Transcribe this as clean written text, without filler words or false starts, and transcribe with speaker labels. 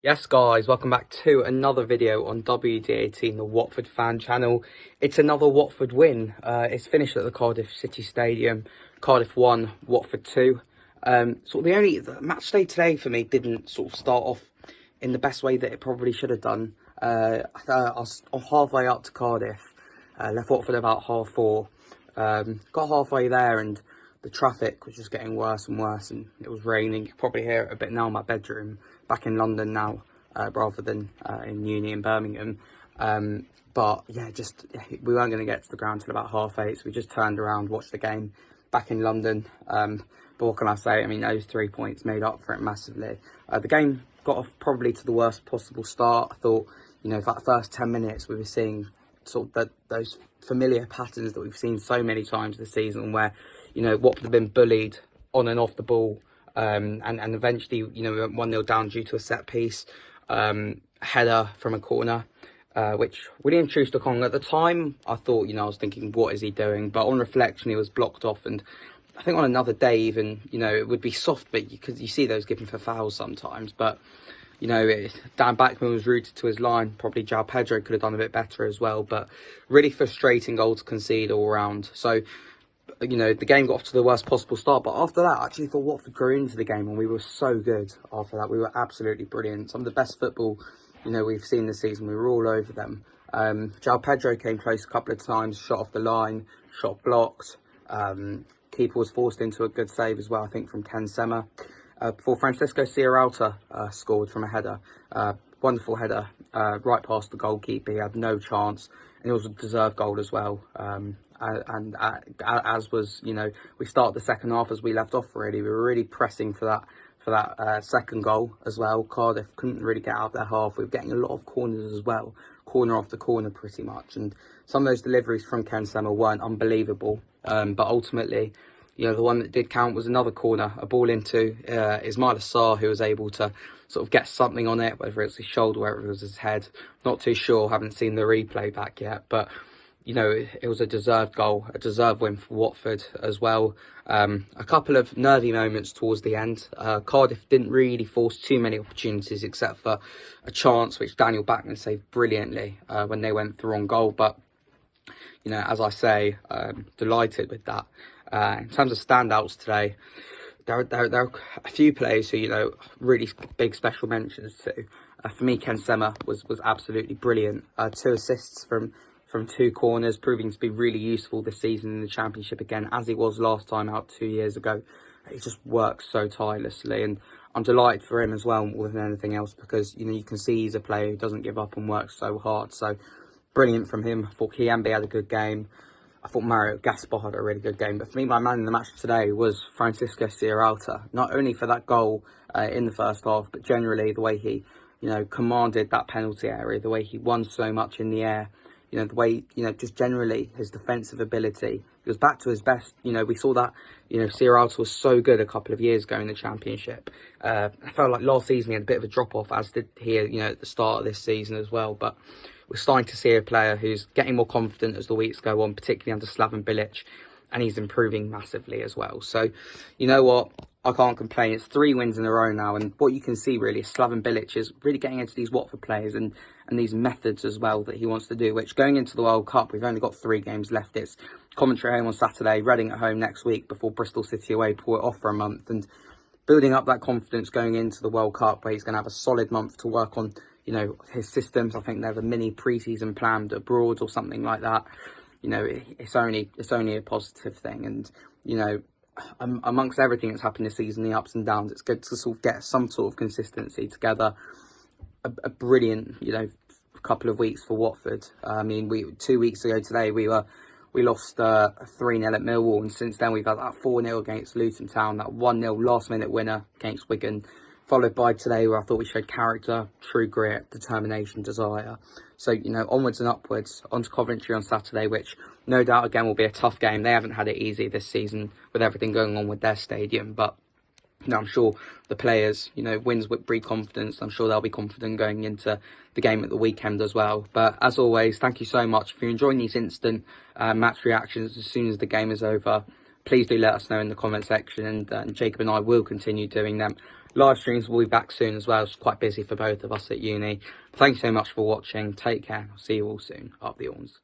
Speaker 1: Yes guys, welcome back to another video on WD18, the Watford fan channel. It's another Watford win. It's finished at the Cardiff City Stadium. Cardiff 1, Watford 2. The match day today for me didn't sort of start off in the best way that it probably should have done. I was halfway up to Cardiff, left Watford about 4:30. Got halfway there and the traffic was just getting worse and worse, and it was raining. You can probably hear it a bit now in my bedroom, back in London now, rather than in uni in Birmingham. But yeah, we weren't going to get to the ground till about 8:30, so we just turned around, watched the game back in London. But what can I say? I mean, those 3 points made up for it massively. The game got off probably to the worst possible start. I thought, for that first 10 minutes, we were seeing sort of those familiar patterns that we've seen so many times this season, where Watford have been bullied on and off the ball, and eventually we went 1-0 down due to a set piece, header from a corner, which William Troost-Ekong, at the time I thought, I was thinking, what is he doing? But on reflection, he was blocked off, and I think on another day even, it would be soft, but because you see those given for fouls sometimes. But Dan Backman was rooted to his line. Probably João Pedro could have done a bit better as well, but really frustrating goal to concede all round. So the game got off to the worst possible start, but after that, I actually thought Watford grew into the game, and we were so good after that. We were absolutely brilliant. Some of the best football, we've seen this season. We were all over them. João Pedro came close a couple of times, shot off the line, shot blocked. Keeper was forced into a good save as well, I think, from Ken Sema. Before Francisco Sierralta scored from a header. Wonderful header, right past the goalkeeper. He had no chance, and it was a deserved goal as well. As was, we started the second half as we left off. Really, we were really pressing for that second goal as well. Cardiff couldn't really get out of their half. We were getting a lot of corners as well, corner after corner pretty much, and some of those deliveries from Ken Sema weren't unbelievable. But ultimately, the one that did count was another corner, a ball into Ismail Assar, who was able to sort of get something on it, whether it's his shoulder, whether it was his head. Not too sure, haven't seen the replay back yet, but it was a deserved goal, a deserved win for Watford as well. A couple of nervy moments towards the end. Cardiff didn't really force too many opportunities, except for a chance which Daniel Backman saved brilliantly when they went through on goal. But, as I say, delighted with that. In terms of standouts today, there are a few players who, really big special mentions to. For me, Ken Sema was absolutely brilliant. 2 assists from 2 corners, proving to be really useful this season in the Championship again, as he was last time out 2 years ago. He just works so tirelessly, and I'm delighted for him as well, more than anything else, because, you can see he's a player who doesn't give up and works so hard. So, brilliant from him. I thought Kiembe had a good game. I thought Mario Gaspar had a really good game. But for me, my man in the match today was Francisco Sierralta. Not only for that goal in the first half, but generally the way he, commanded that penalty area, the way he won so much in the air, the way, just generally his defensive ability. He was back to his best. We saw that, Sierralta was so good a couple of years ago in the Championship. I felt like last season he had a bit of a drop-off, as did he, at the start of this season as well. But we're starting to see a player who's getting more confident as the weeks go on, particularly under Slaven Bilic, and he's improving massively as well. So, you know what? I can't complain. It's 3 wins in a row now, and what you can see really is Slaven Bilic is really getting into these Watford players and these methods as well that he wants to do, which going into the World Cup, we've only got 3 games left. It's Coventry home on Saturday, Reading at home next week before Bristol City away, before we're off for a month, and building up that confidence going into the World Cup, where he's going to have a solid month to work on his systems. I think there's a mini pre-season planned abroad or something like that. It's only a positive thing. And, amongst everything that's happened this season, the ups and downs, it's good to sort of get some sort of consistency together. A brilliant, couple of weeks for Watford. I mean, 2 weeks ago today, we lost 3-0 at Millwall, and since then we've had that 4-0 against Luton Town, that 1-0 last-minute winner against Wigan, followed by today where I thought we showed character, true grit, determination, desire. So, onwards and upwards, onto Coventry on Saturday, which no doubt again will be a tough game. They haven't had it easy this season with everything going on with their stadium, but I'm sure the players, wins breed confidence. I'm sure they'll be confident going into the game at the weekend as well. But as always, thank you so much. If you're enjoying these instant match reactions as soon as the game is over, please do let us know in the comment section, and Jacob and I will continue doing them. Live streams will be back soon as well. It's quite busy for both of us at uni. Thanks so much for watching. Take care. I'll see you all soon. Up the Orns.